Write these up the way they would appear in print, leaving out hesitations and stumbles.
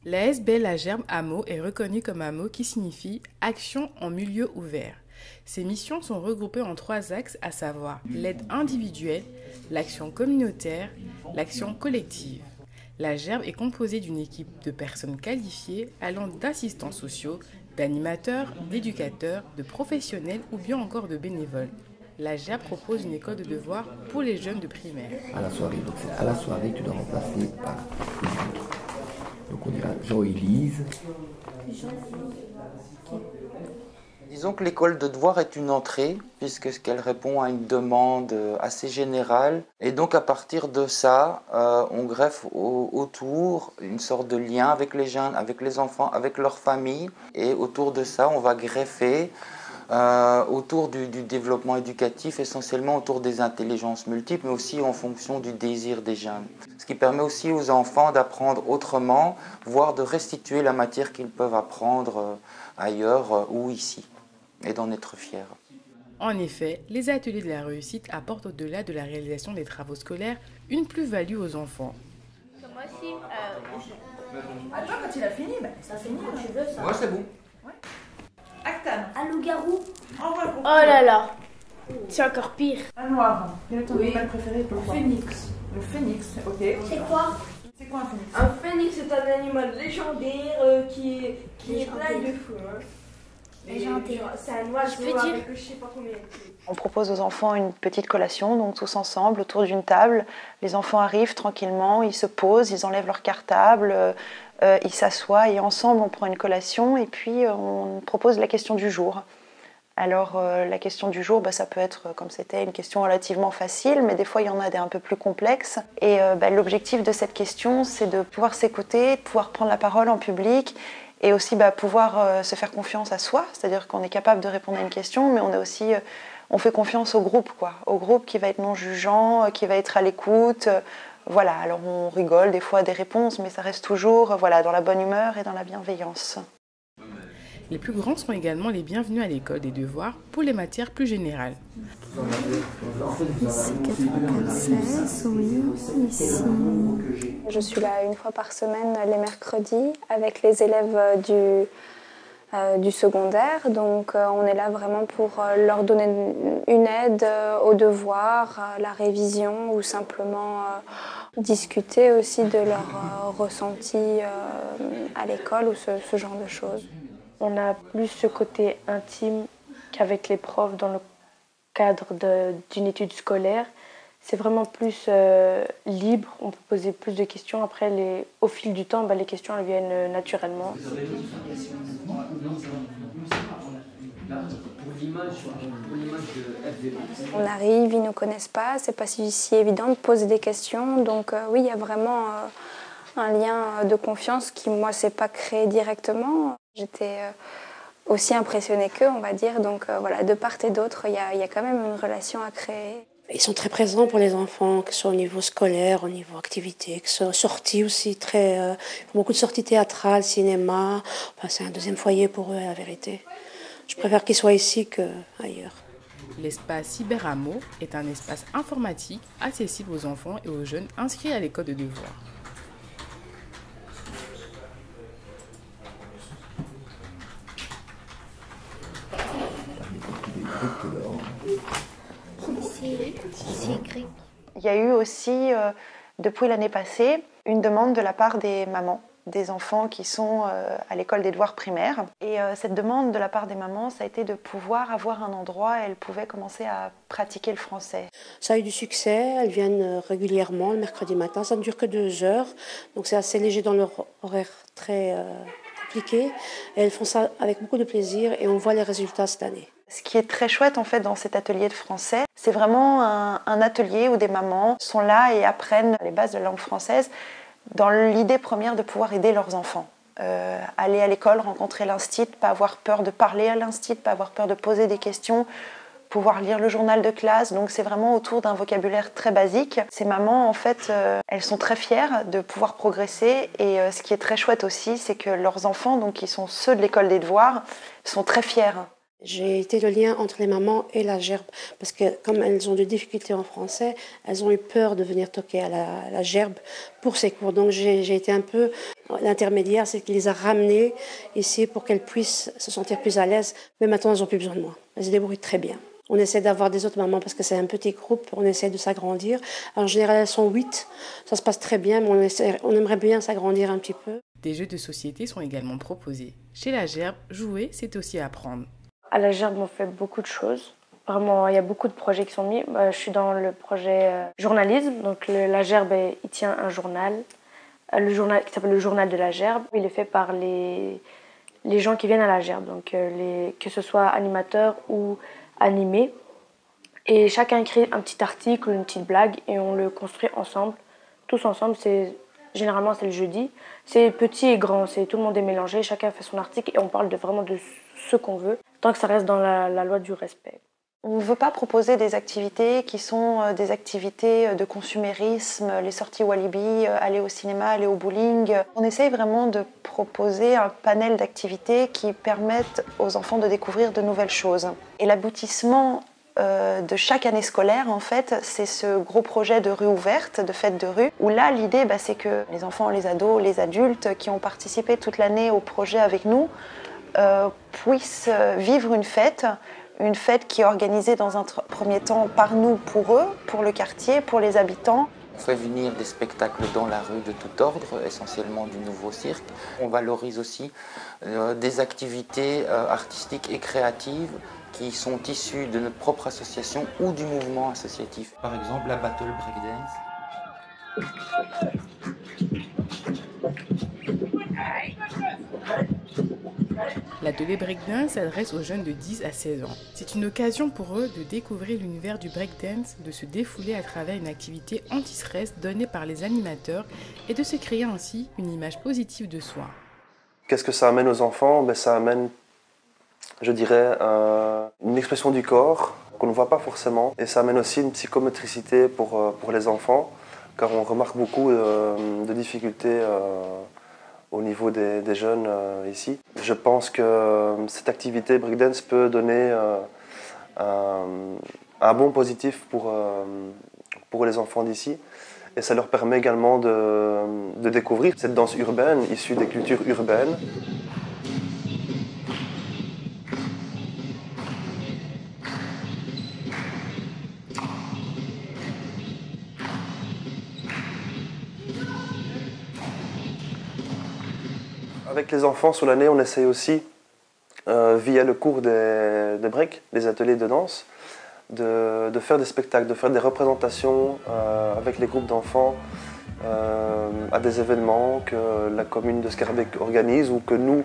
L'ASBL La Gerbe Hameau est reconnue comme un mot qui signifie « action en milieu ouvert ». Ses missions sont regroupées en 3 axes, à savoir l'aide individuelle, l'action communautaire, l'action collective. La Gerbe est composée d'une équipe de personnes qualifiées allant d'assistants sociaux, d'animateurs, d'éducateurs, de professionnels ou bien encore de bénévoles. La Gerbe propose une école de devoirs pour les jeunes de primaire. À la soirée, donc c'est à la soirée que tu dois remplacer par les autres. Donc on dira Jean-Élise. Disons que l'école de devoirs est une entrée, puisqu'elle répond à une demande assez générale. Et donc à partir de ça, on greffe autour une sorte de lien avec les jeunes, avec les enfants, avec leurs familles. Et autour de ça, on va greffer autour du développement éducatif, essentiellement autour des intelligences multiples, mais aussi en fonction du désir des jeunes. Ce qui permet aussi aux enfants d'apprendre autrement, voire de restituer la matière qu'ils peuvent apprendre ailleurs ou ici, et d'en être fiers. En effet, les ateliers de la réussite apportent au-delà de la réalisation des travaux scolaires une plus-value aux enfants. Moi aussi, Attends, quand il a fini, ça finit. tu veux ça? Moi c'est bon. Actan. Un loup-garou? Envoie le Oh là là, c'est encore pire. Un noir. Quel est ton animal préféré? Le phénix. Le phénix, ok. C'est quoi? C'est quoi un phénix? Un phénix est un animal légendaire qui est plein de feu. Hein. Légendaire. C'est un oiseau Je peux dire- avec je sais pas combien de pieds. On propose aux enfants une petite collation, donc tous ensemble autour d'une table. Les enfants arrivent tranquillement, ils se posent, ils enlèvent leur cartable, ils s'assoient et ensemble on prend une collation et puis on propose la question du jour. Alors la question du jour, ça peut être, comme c'était, une question relativement facile, mais des fois il y en a des un peu plus complexes. Et l'objectif de cette question, c'est de pouvoir s'écouter, de pouvoir prendre la parole en public et aussi pouvoir se faire confiance à soi, c'est-à-dire qu'on est capable de répondre à une question, mais on est aussi... on fait confiance au groupe, au groupe qui va être non jugeant, qui va être à l'écoute. Voilà, alors on rigole des fois des réponses, mais ça reste toujours dans la bonne humeur et dans la bienveillance. Les plus grands sont également les bienvenus à l'école des devoirs pour les matières plus générales. Ici 96, oui, ici. Je suis là une fois par semaine les mercredis avec les élèves du secondaire. Donc on est là vraiment pour leur donner une aide aux devoirs, à la révision ou simplement discuter aussi de leur ressenti à l'école ou ce genre de choses. On a plus ce côté intime qu'avec les profs dans le cadre d'une étude scolaire. C'est vraiment plus libre, on peut poser plus de questions. Après, au fil du temps, les questions elles viennent naturellement. On arrive, ils ne nous connaissent pas, c'est pas si évident de poser des questions. Donc oui, il y a vraiment un lien de confiance qui, moi, s'est pas créé directement. J'étais aussi impressionnée qu'eux, on va dire. Donc voilà, de part et d'autre, il y a quand même une relation à créer. Ils sont très présents pour les enfants, que ce soit au niveau scolaire, au niveau activité, que ce soit sorties aussi, beaucoup de sorties théâtrales, cinéma. C'est un deuxième foyer pour eux, la vérité. Je préfère qu'ils soient ici qu'ailleurs. L'espace Cyberhameau est un espace informatique accessible aux enfants et aux jeunes inscrits à l'école de devoirs. C'est écrit. Il y a eu aussi, depuis l'année passée, une demande de la part des mamans, des enfants qui sont à l'école des devoirs primaires. Et cette demande de la part des mamans, ça a été de pouvoir avoir un endroit où elles pouvaient commencer à pratiquer le français. Ça a eu du succès, elles viennent régulièrement le mercredi matin, ça ne dure que 2 heures, donc c'est assez léger dans leur horaire très compliqué. Et elles font ça avec beaucoup de plaisir et on voit les résultats cette année. Ce qui est très chouette en fait dans cet atelier de français, c'est vraiment un atelier où des mamans sont là et apprennent les bases de la langue française dans l'idée première de pouvoir aider leurs enfants. Aller à l'école, rencontrer l'instit, pas avoir peur de parler à l'instit, pas avoir peur de poser des questions, pouvoir lire le journal de classe. Donc c'est vraiment autour d'un vocabulaire très basique. Ces mamans, en fait, elles sont très fières de pouvoir progresser. Et ce qui est très chouette aussi, c'est que leurs enfants, donc qui sont ceux de l'école des devoirs, sont très fiers. J'ai été le lien entre les mamans et la Gerbe, parce que comme elles ont des difficultés en français, elles ont eu peur de venir toquer à la Gerbe pour ces cours. Donc j'ai été un peu L'intermédiaire, c'est qu'il les a ramenées ici pour qu'elles puissent se sentir plus à l'aise. Mais maintenant, elles n'ont plus besoin de moi. Elles se débrouillent très bien. On essaie d'avoir des autres mamans parce que c'est un petit groupe, on essaie de s'agrandir. En général, elles sont 8, ça se passe très bien, mais on aimerait bien s'agrandir un petit peu. Des jeux de société sont également proposés. Chez La Gerbe, jouer, c'est aussi apprendre. À La Gerbe, on fait beaucoup de choses. Vraiment, il y a beaucoup de projets qui sont mis. Je suis dans le projet journalisme. Donc La Gerbe, il tient un journal, qui s'appelle le Journal de La Gerbe. Il est fait par les gens qui viennent à La Gerbe, donc que ce soit animateurs ou animés. Et chacun écrit un petit article, une petite blague, et on le construit ensemble. Tous ensemble, généralement c'est le jeudi. C'est petit et grand, tout le monde est mélangé, chacun fait son article et on parle vraiment de ce qu'on veut, tant que ça reste dans la loi du respect. On ne veut pas proposer des activités qui sont des activités de consumérisme, les sorties Walibi, aller au cinéma, aller au bowling. On essaye vraiment de proposer un panel d'activités qui permettent aux enfants de découvrir de nouvelles choses. Et l'aboutissement de chaque année scolaire, en fait, c'est ce gros projet de rue ouverte, de fête de rue, où là, l'idée, c'est que les enfants, les ados, les adultes qui ont participé toute l'année au projet avec nous puissent vivre une fête qui est organisée dans un premier temps par nous, pour eux, pour le quartier, pour les habitants. On fait venir des spectacles dans la rue de tout ordre, essentiellement du nouveau cirque. On valorise aussi des activités artistiques et créatives qui sont issues de notre propre association ou du mouvement associatif. Par exemple, la battle breakdance. L'atelier breakdance s'adresse aux jeunes de 10 à 16 ans. C'est une occasion pour eux de découvrir l'univers du breakdance, de se défouler à travers une activité anti-stress donnée par les animateurs et de se créer ainsi une image positive de soi. Qu'est-ce que ça amène aux enfants ? Ça amène, je dirais, une expression du corps qu'on ne voit pas forcément. Et ça amène aussi une psychomotricité pour les enfants, car on remarque beaucoup de difficultés au niveau des jeunes ici. Je pense que cette activité breakdance peut donner un bon positif pour les enfants d'ici. Et ça leur permet également de découvrir cette danse urbaine issue des cultures urbaines. Avec les enfants, sur l'année, on essaye aussi, via le cours des breaks, des ateliers de danse, de faire des spectacles, de faire des représentations avec les groupes d'enfants à des événements que la commune de Schaerbeek organise ou que nous,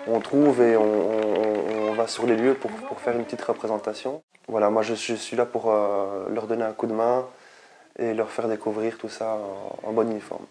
on trouve et on va sur les lieux pour faire une petite représentation. Voilà, moi je suis là pour leur donner un coup de main et leur faire découvrir tout ça en bon uniforme.